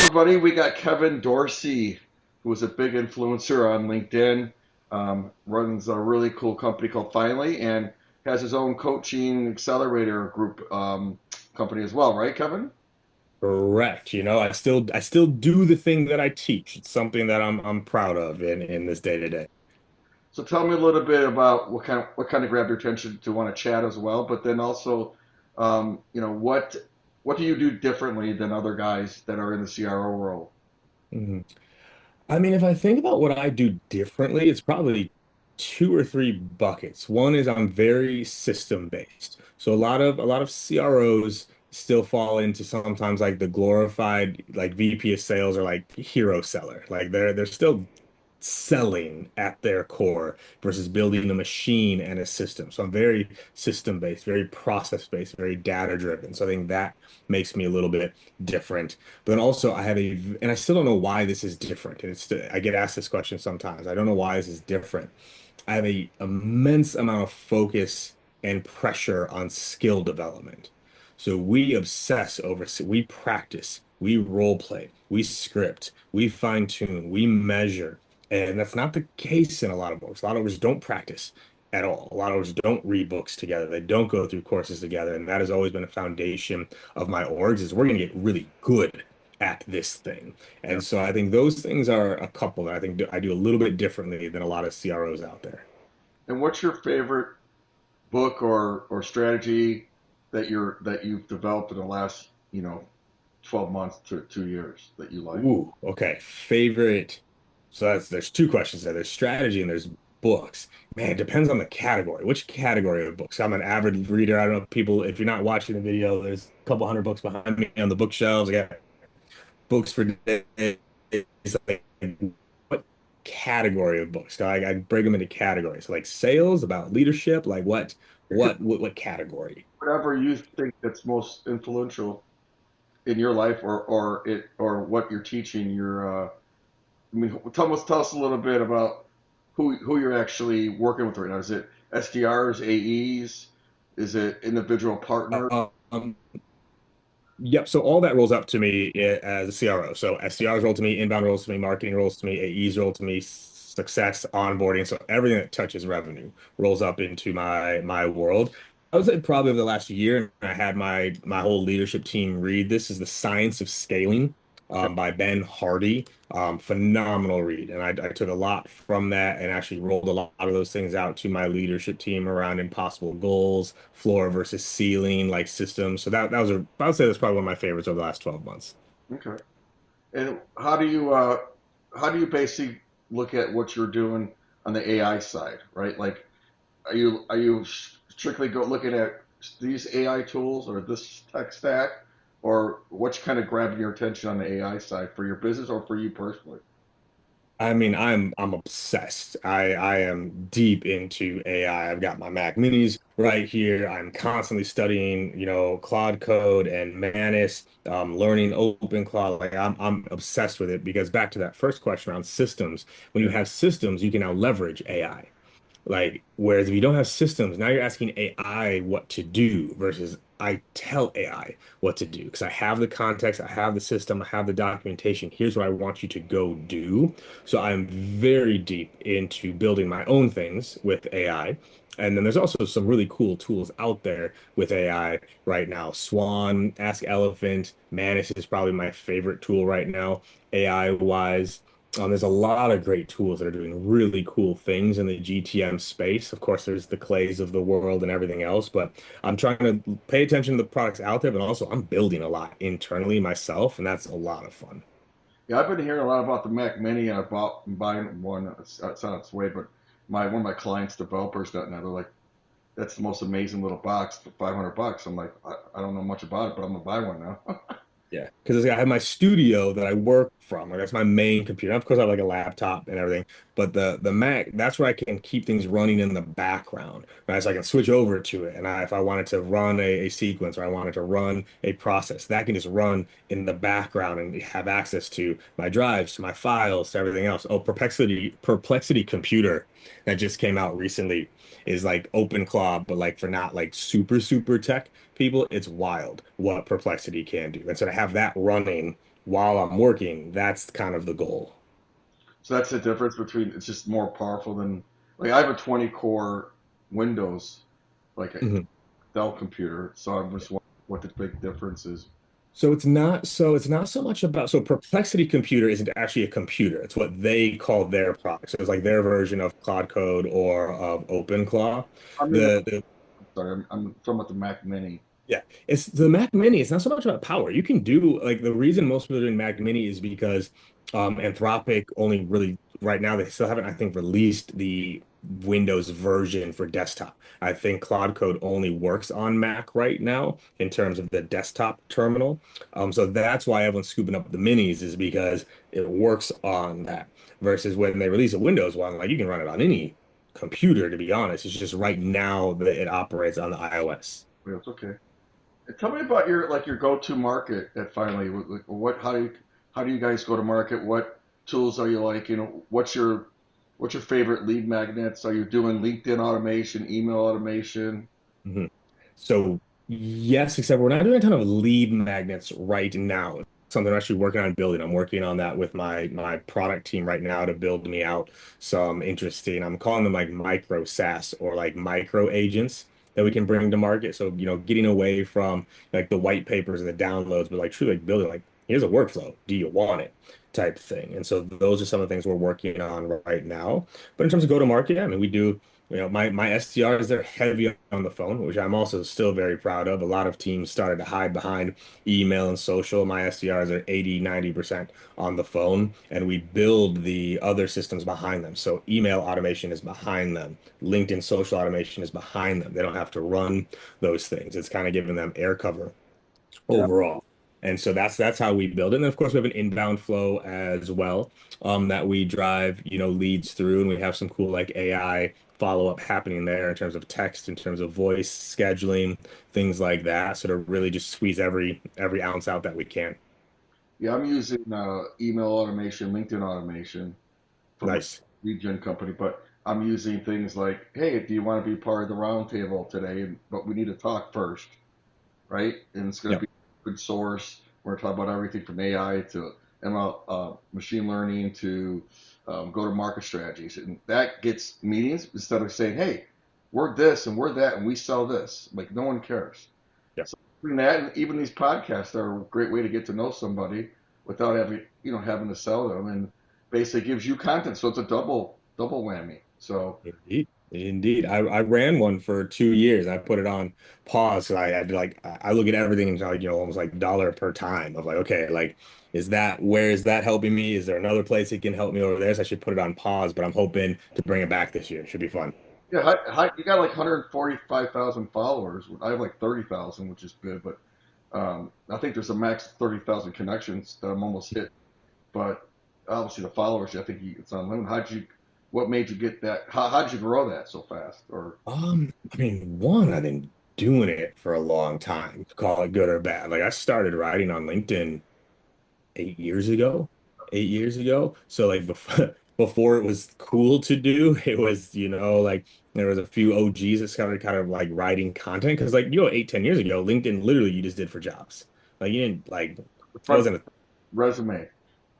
everybody. We got Kevin Dorsey, who is a big influencer on LinkedIn, runs a really cool company called Finally, and has his own coaching accelerator group company as well, right, Kevin? Correct. I still do the thing that I teach. It's something that I'm proud of in this day to day. So tell me a little bit about what kind of grabbed your attention to want to chat as well, but then also, what do you do differently than other guys that are in the CRO world? Mhm. I mean, if I think about what I do differently, it's probably two or three buckets. One is I'm very system based. So a lot of CROs still fall into sometimes like the glorified like VP of sales or like hero seller. Like they're still selling at their core versus building a machine and a system. So I'm very system based, very process based, very data driven. So I think that makes me a little bit different. But then also and I still don't know why this is different. And I get asked this question sometimes. I don't know why this is different. I have a immense amount of focus and pressure on skill development. So we practice, we role play, we script, we fine tune, we measure. And that's not the case in a lot of books. A lot of us don't practice at all. A lot of us don't read books together. They don't go through courses together. And that has always been a foundation of my orgs is we're going to get really good at this thing. Yeah. And so I think those things are a couple that I think I do a little bit differently than a lot of CROs out there. And what's your favorite book or strategy that you've developed in the last 12 months to 2 years that you like? Ooh, okay. Favorite. So there's two questions there. There's strategy and there's books. Man, it depends on the category. Which category of books? I'm an avid reader. I don't know if people, if you're not watching the video, there's a couple hundred books behind me on the bookshelves. I got books for days. Like, what category of books? So I break them into categories. So like sales, about leadership, like It could what category? whatever you think that's most influential in your life or what you're teaching I mean, tell us a little bit about who you're actually working with right now. Is it SDRs, AEs? Is it individual partners? Um, Yep. So all that rolls up to me as a CRO. So SDRs roll to me, inbound rolls to me, marketing rolls to me, AEs roll to me, success, onboarding. So everything that touches revenue rolls up into my world. I would say probably over the last year, I had my whole leadership team read This is the Science of Scaling Okay. by Ben Hardy. Phenomenal read. And I took a lot from that and actually rolled a lot of those things out to my leadership team around impossible goals, floor versus ceiling, like systems. So that was I would say that's probably one of my favorites over the last 12 months. Okay. And how do you basically look at what you're doing on the AI side, right? Like, are you strictly looking at these AI tools or this tech stack, or what's kind of grabbing your attention on the AI side for your business or for you personally? I mean, I'm obsessed. I am deep into AI. I've got my Mac minis right here. I'm constantly studying, Claude Code and Manus, learning open Claude. Like I'm obsessed with it because back to that first question around systems, when you have systems, you can now leverage AI. Like, whereas if you don't have systems, now you're asking AI what to do versus I tell AI what to do because I have the context, I have the system, I have the documentation. Here's what I want you to go do. So I'm very deep into building my own things with AI. And then there's also some really cool tools out there with AI right now. Swan, Ask Elephant, Manus is probably my favorite tool right now, AI wise. There's a lot of great tools that are doing really cool things in the GTM space. Of course, there's the Clays of the world and everything else, but I'm trying to pay attention to the products out there, but also I'm building a lot internally myself, and that's a lot of fun. Yeah, I've been hearing a lot about the Mac Mini, and I'm buying one. It's on its way, but one of my clients, developers, that now they're like, "That's the most amazing little box for $500." I'm like, I don't know much about it, but I'm gonna buy one now. Yeah, because I have my studio that I work from. Like that's my main computer. Of course, I have like a laptop and everything, but the Mac, that's where I can keep things running in the background, right? So I can switch over to it, and if I wanted to run a sequence or I wanted to run a process, that can just run in the background and have access to my drives, to my files, to everything else. Oh, Perplexity Computer that just came out recently is like OpenClaw, but like for not like super tech people, it's wild what Perplexity can do. And so to have that running while I'm working. That's kind of the goal. So that's the difference between it's just more powerful than like I have a 20 core Windows like a Mhm. Dell computer, so I'm just wondering what the big difference is. So it's not so much about so Perplexity Computer isn't actually a computer. It's what they call their product. So it's like their version of Cloud Code or of OpenClaw. I mean, The sorry, I'm talking about the Mac Mini. Yeah, it's the Mac Mini. It's not so much about power. You can do like the reason most people are doing Mac Mini is because Anthropic only really right now they still haven't, I think, released the Windows version for desktop. I think Cloud Code only works on Mac right now in terms of the desktop terminal. So that's why everyone's scooping up the minis is because it works on that. Versus when they release a Windows one, like you can run it on any computer, to be honest. It's just right now that it operates on the iOS. Yeah, it's okay. And tell me about your like your go-to market at Finally. What how do you guys go to market? What tools are you like? You know, what's your favorite lead magnets? Are you doing LinkedIn automation, email automation? Mhm. So yes, except we're not doing a ton of lead magnets right now. Something I'm actually working on building. I'm working on that with my product team right now to build me out some interesting. I'm calling them like micro SaaS or like micro agents that we can bring to market. So, getting away from like the white papers and the downloads, but like truly like building like here's a workflow. Do you want it? Type thing. And so those are some of the things we're working on right now. But in terms of go to market, I mean, we do. My SDRs, they're heavy on the phone, which I'm also still very proud of. A lot of teams started to hide behind email and social. My SDRs are 80, 90% on the phone, and we build the other systems behind them. So email automation is behind them. LinkedIn social automation is behind them. They don't have to run those things. It's kind of giving them air cover Yeah, overall. And so that's how we build it. And then of course we have an inbound flow as well, that we drive, leads through, and we have some cool like AI follow-up happening there in terms of text, in terms of voice scheduling, things like that. So to really just squeeze every ounce out that we can. yeah. I'm using email automation, LinkedIn automation for my Nice. lead gen company, but I'm using things like, hey, do you want to be part of the roundtable today? But we need to talk first, right? And it's going to Yep. be a good source. We're going to talk about everything from AI to ML, machine learning to go-to-market strategies, and that gets meetings instead of saying, "Hey, we're this and we're that and we sell this." Like no one cares. Yep. So doing that, and even these podcasts are a great way to get to know somebody without having to sell them, and basically gives you content. So it's a double whammy. So Indeed. Indeed. I ran one for 2 years. I put it on pause because I had to like I look at everything and like, almost like dollar per time of like, okay, like where is that helping me? Is there another place it can help me over there? So I should put it on pause, but I'm hoping to bring it back this year. It should be fun. yeah, you got like 145,000 followers. I have like 30,000, which is good, but I think there's a max of 30,000 connections that I'm almost hit. But obviously the followers, I think it's unlimited. What made you get that? How did you grow that so fast? Or I mean, one, I've been doing it for a long time, call it good or bad. Like I started writing on LinkedIn 8 years ago, 8 years ago. So like before it was cool to do, it was, like there was a few OGs that started kind of like writing content because like 8, 10 years ago, LinkedIn literally you just did for jobs. Like you didn't like the it front wasn't resume?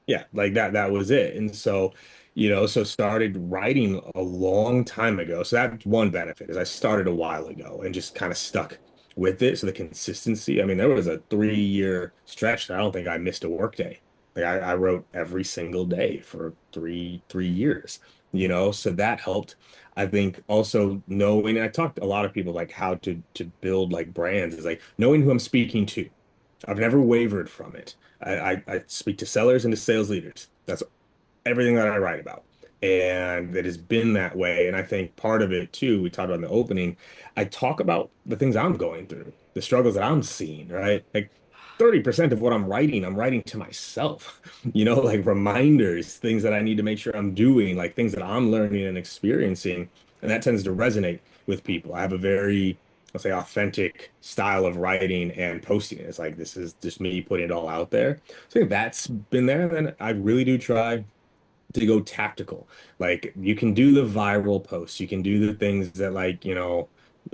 yeah, like that was it. And so, so started writing a long time ago. So that's one benefit is I started a while ago and just kind of stuck with it. So the consistency, I mean, there was a 3 year stretch that I don't think I missed a work day. Like I wrote every single day for three years, so that helped. I think also knowing, and I talked to a lot of people like how to build like brands is like knowing who I'm speaking to. I've never wavered from it. I speak to sellers and to sales leaders. That's everything that I write about. And it has been that way. And I think part of it too, we talked about in the opening, I talk about the things I'm going through, the struggles that I'm seeing, right? Like 30% of what I'm writing to myself, like reminders, things that I need to make sure I'm doing, like things that I'm learning and experiencing. And that tends to resonate with people. I have a very, let's say, authentic style of writing and posting it. It's like this is just me putting it all out there. So I think that's been there. And then I really do try to go tactical. Like you can do the viral posts, you can do the things that like,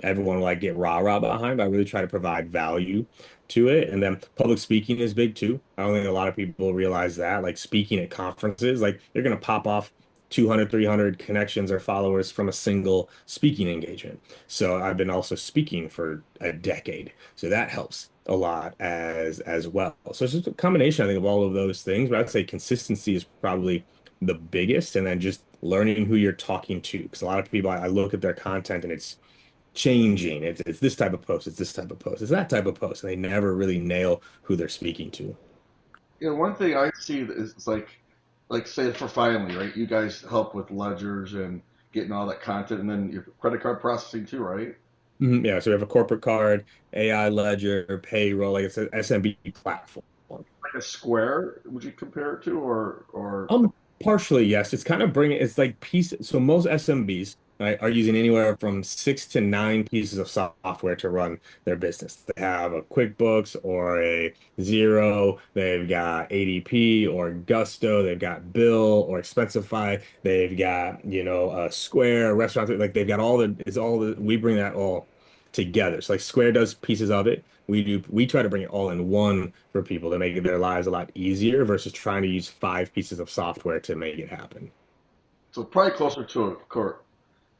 everyone will like get rah-rah behind, but I really try to provide value to it. And then public speaking is big too. I don't think a lot of people realize that. Like speaking at conferences, like you're gonna pop off 200, 300 connections or followers from a single speaking engagement. So I've been also speaking for a decade. So that helps a lot as well. So it's just a combination, I think, of all of those things. But I'd say consistency is probably the biggest, and then just learning who you're talking to. Because a lot of people, I look at their content and it's changing. It's this type of post, it's this type of post, it's that type of post, and they never really nail who they're speaking to. One thing I see is like say for family, right? You guys help with ledgers and getting all that content, and then your credit card processing too, right? Mhm. Yeah, so we have a corporate card, AI ledger, payroll, like it's an SMB platform. Like a Square, would you compare it to, or Partially, yes. It's kind of bringing, it's like pieces. So most SMBs, right, are using anywhere from 6 to 9 pieces of software to run their business. They have a QuickBooks or a Zero, they've got ADP or Gusto, they've got Bill or Expensify, they've got, a Square, restaurants, like they've got we bring that all together. So like Square does pieces of it. We try to bring it all in one for people to make their lives a lot easier versus trying to use 5 pieces of software to make it happen. so probably closer to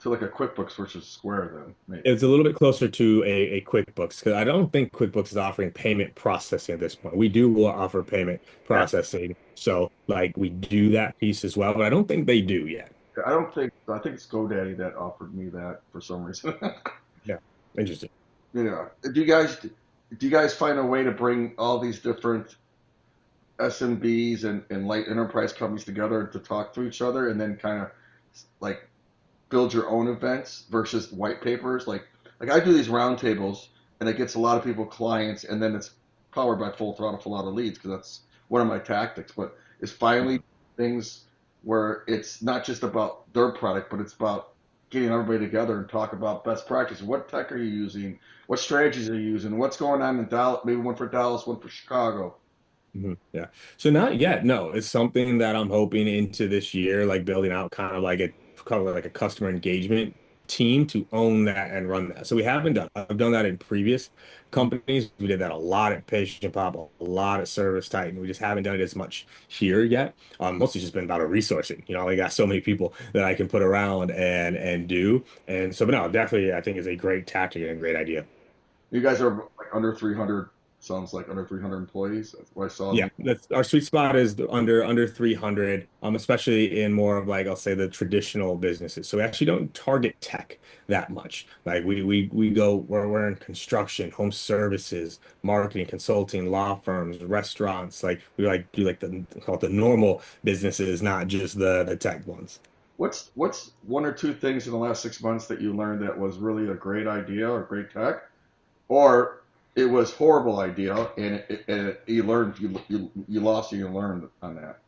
like a QuickBooks versus Square then, maybe. It's a little bit closer to a QuickBooks because I don't think QuickBooks is offering payment processing at this point. We do offer payment Yeah, processing, so like we do that piece as well, but I don't think they do yet. I don't think I think it's GoDaddy that offered me that for some reason. Yeah, interesting. Do you guys find a way to bring all these different SMBs and light enterprise companies together to talk to each other and then kind of like build your own events versus white papers? Like I do these roundtables and it gets a lot of people clients and then it's powered by Full Throttle, Full Out of Leads because that's one of my tactics. But it's finally things where it's not just about their product, but it's about getting everybody together and talk about best practice. What tech are you using? What strategies are you using? What's going on in Dallas? Maybe one for Dallas, one for Chicago. Yeah. So not yet. No, it's something that I'm hoping into this year, like building out kind of like a customer engagement team to own that and run that. So we haven't done. I've done that in previous companies. We did that a lot at Patient Pop, a lot at Service Titan. We just haven't done it as much here yet. Mostly just been about a resourcing. I got so many people that I can put around and do. And so, but no, definitely, I think is a great tactic and a great idea. You guys are like under 300, sounds like under 300 employees. That's what I saw on Yeah, the. that's our sweet spot is under 300, especially in more of like I'll say the traditional businesses. So we actually don't target tech that much. Like we go where we're in construction, home services, marketing, consulting, law firms, restaurants. Like we like do like the call it the normal businesses, not just the tech ones. What's one or two things in the last 6 months that you learned that was really a great idea or great tech, or it was horrible idea and you learned you lost and you learned on that.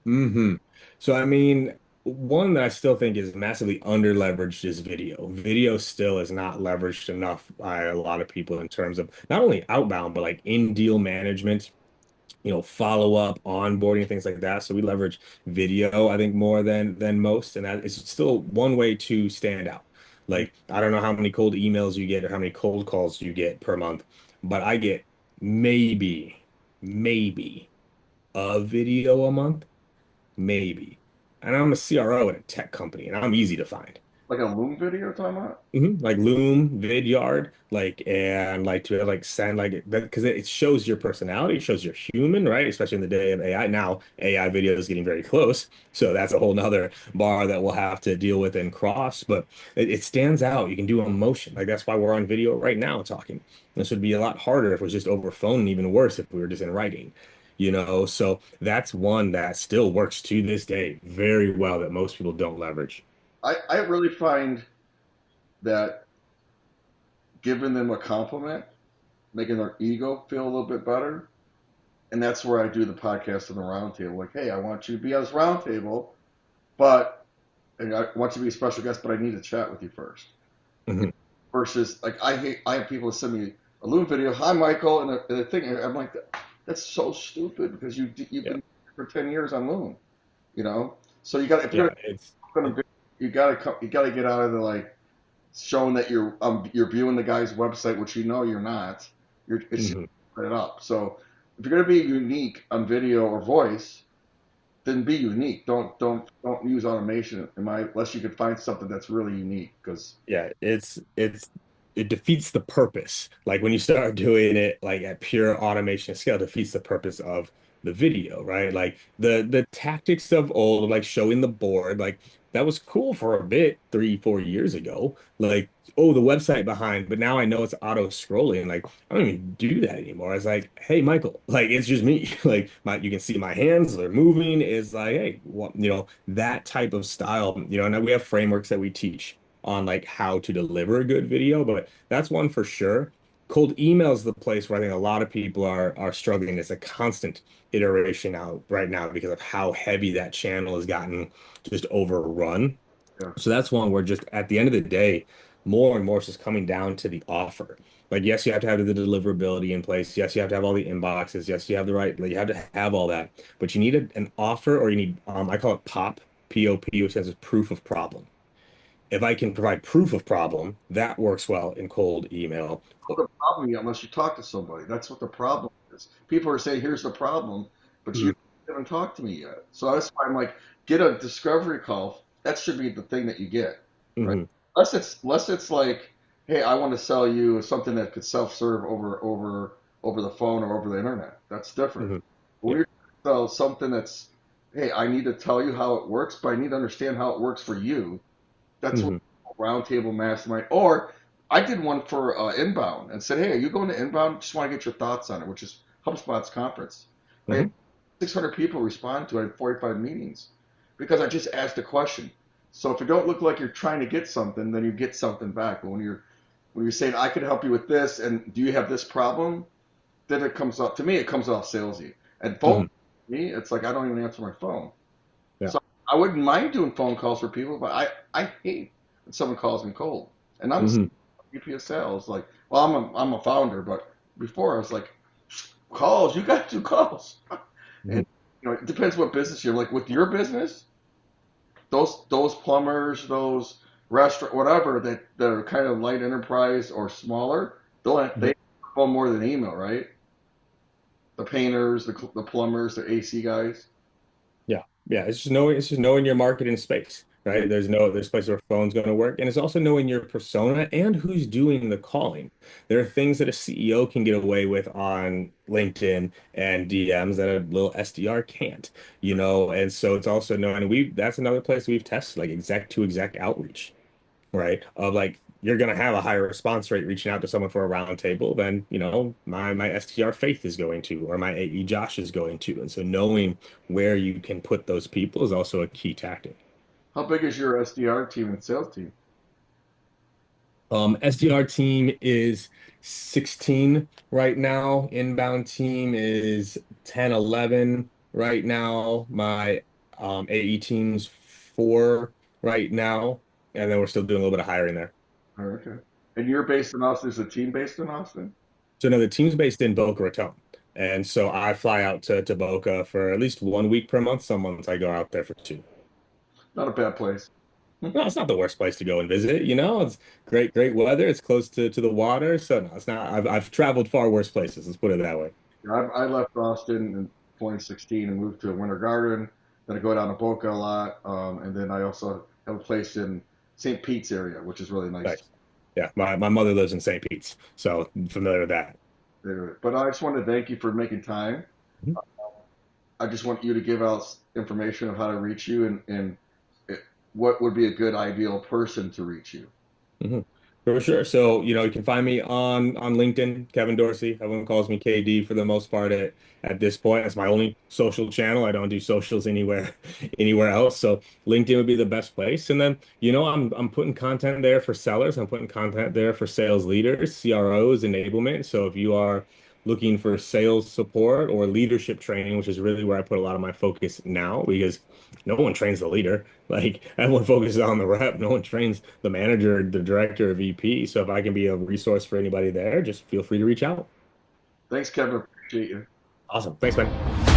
hmm So I mean, one that I still think is massively under leveraged is video. Video still is not leveraged enough by a lot of people in terms of not only outbound, but like in deal management, follow up, onboarding, things like that. So we leverage video, I think, more than most, and that is still one way to stand out. Like I don't know how many cold emails you get or how many cold calls you get per month, but I get maybe a video a month. Maybe. And I'm a CRO at a tech company, and I'm easy to find. Like a Loom video you're talking about? Like Loom, Vidyard, like and like to like send like that because it shows your personality, it shows you're human, right? Especially in the day of AI. Now, AI video is getting very close, so that's a whole nother bar that we'll have to deal with and cross. But it stands out. You can do emotion. Like that's why we're on video right now talking. This would be a lot harder if it was just over phone, and even worse if we were just in writing. So that's one that still works to this day very well that most people don't leverage. I really find that giving them a compliment, making their ego feel a little bit better, and that's where I do the podcast and the roundtable. Like, hey, I want you to be on this roundtable, but and I want you to be a special guest, but I need to chat with you first. Mhm. Versus, like, I have people send me a Loom video. Hi, Michael, and a thing. And I'm like, that's so stupid because you've Yeah. been for 10 years on Loom, you know. So you got if you're Yeah, it's gonna be, you gotta get out of the like. showing that you're viewing the guy's website, which you know you're not. It's just Hmm. put it up. So if you're gonna be unique on video or voice, then be unique. Don't use automation unless you can find something that's really unique. Because Yeah, it defeats the purpose. Like when you start doing it like at pure automation scale, it defeats the purpose of the video, right? Like the tactics of old, like showing the board, like that was cool for a bit 3, 4 years ago. Like, oh, the website behind, but now I know it's auto scrolling. Like, I don't even do that anymore. It's like, hey, Michael, like it's just me. Like you can see my hands, they're moving. It's like, hey, well, that type of style, and we have frameworks that we teach on like how to deliver a good video, but that's one for sure. Cold email is the place where I think a lot of people are struggling. It's a constant iteration out right now because of how heavy that channel has gotten just overrun. yeah, So that's one where just at the end of the day, more and more is just coming down to the offer. Like, yes, you have to have the deliverability in place. Yes, you have to have all the inboxes. Yes, you have the right, like, you have to have all that. But you need an offer or you need, I call it POP, POP, which stands for proof of problem. If I can provide proof of problem, that works well in cold email. the problem yet unless you talk to somebody. That's what the problem is. People are saying, "Here's the problem," but you Mhm, haven't talked to me yet. So that's why I'm like, get a discovery call. That should be the thing that you get, right? mhm, Unless it's like, "Hey, I want to sell you something that could self-serve over the phone or over the internet." That's different. mhm. But when Yeah. you're trying to sell something that's, "Hey, I need to tell you how it works, but I need to understand how it works for you." That's what Mhm, roundtable mastermind. Or I did one for inbound and said, "Hey, are you going to inbound? Just want to get your thoughts on it," which is HubSpot's conference. I had mhm, 600 people respond to it in 45 meetings because I just asked a question. So if you don't look like you're trying to get something, then you get something back. But when you're saying I could help you with this, and do you have this problem, then it comes off to me. It comes off salesy. And phone mhm. me, it's like I don't even answer my phone. Yeah. So I wouldn't mind doing phone calls for people, but I hate when someone calls me cold. And I'm a Mhm, VP of sales. Like, well, I'm a founder, but before I was like, calls, you got to do calls. mhm, And it depends what business you're like. With your business, those plumbers, those restaurant, whatever that are kind of light enterprise or smaller, mhm. they phone more than email, right? The painters, the plumbers, the AC guys. Yeah. Yeah. It's just knowing your market and space, right? There's places where phone's going to work. And it's also knowing your persona and who's doing the calling. There are things that a CEO can get away with on LinkedIn and DMs that a little SDR can't, and so it's also knowing that's another place we've tested like exec to exec outreach, right? Of like you're gonna have a higher response rate reaching out to someone for a round table than, my SDR Faith is going to, or my AE Josh is going to. And so knowing where you can put those people is also a key tactic. How big is your SDR team and sales team? SDR team is 16 right now. Inbound team is 10, 11 right now. My AE team's 4 right now. And then we're still doing a little bit of hiring there. Oh, okay. And you're based in Austin. Is the team based in Austin? So no, the team's based in Boca Raton. And so I fly out to Boca for at least 1 week per month. Some months I go out there for 2. Not a bad place. No, it's not the worst place to go and visit, It's great, great weather. It's close to the water. So no, it's not. I've traveled far worse places. Let's put it that way. I left Austin in 2016 and moved to Winter Garden. Then I go down to Boca a lot, and then I also have a place in St. Pete's area, which is really nice. Nice. Yeah, my mother lives in St. Pete's, so I'm familiar with that. But I just want to thank you for making time. Mhm. I just want you to give out information of how to reach you and what would be a good ideal person to reach you. Mhm. For sure. So, you can find me on LinkedIn, Kevin Dorsey. Everyone calls me KD for the most part at this point. That's my only social channel. I don't do socials anywhere anywhere else. So LinkedIn would be the best place. And then, I'm putting content there for sellers. I'm putting content there for sales leaders, CROs, enablement. So if you are looking for sales support or leadership training, which is really where I put a lot of my focus now, because no one trains the leader. Like everyone focuses on the rep. No one trains the manager, the director, or VP. So if I can be a resource for anybody there, just feel free to reach out. Thanks, Kevin. Appreciate you. Awesome. Thanks, man.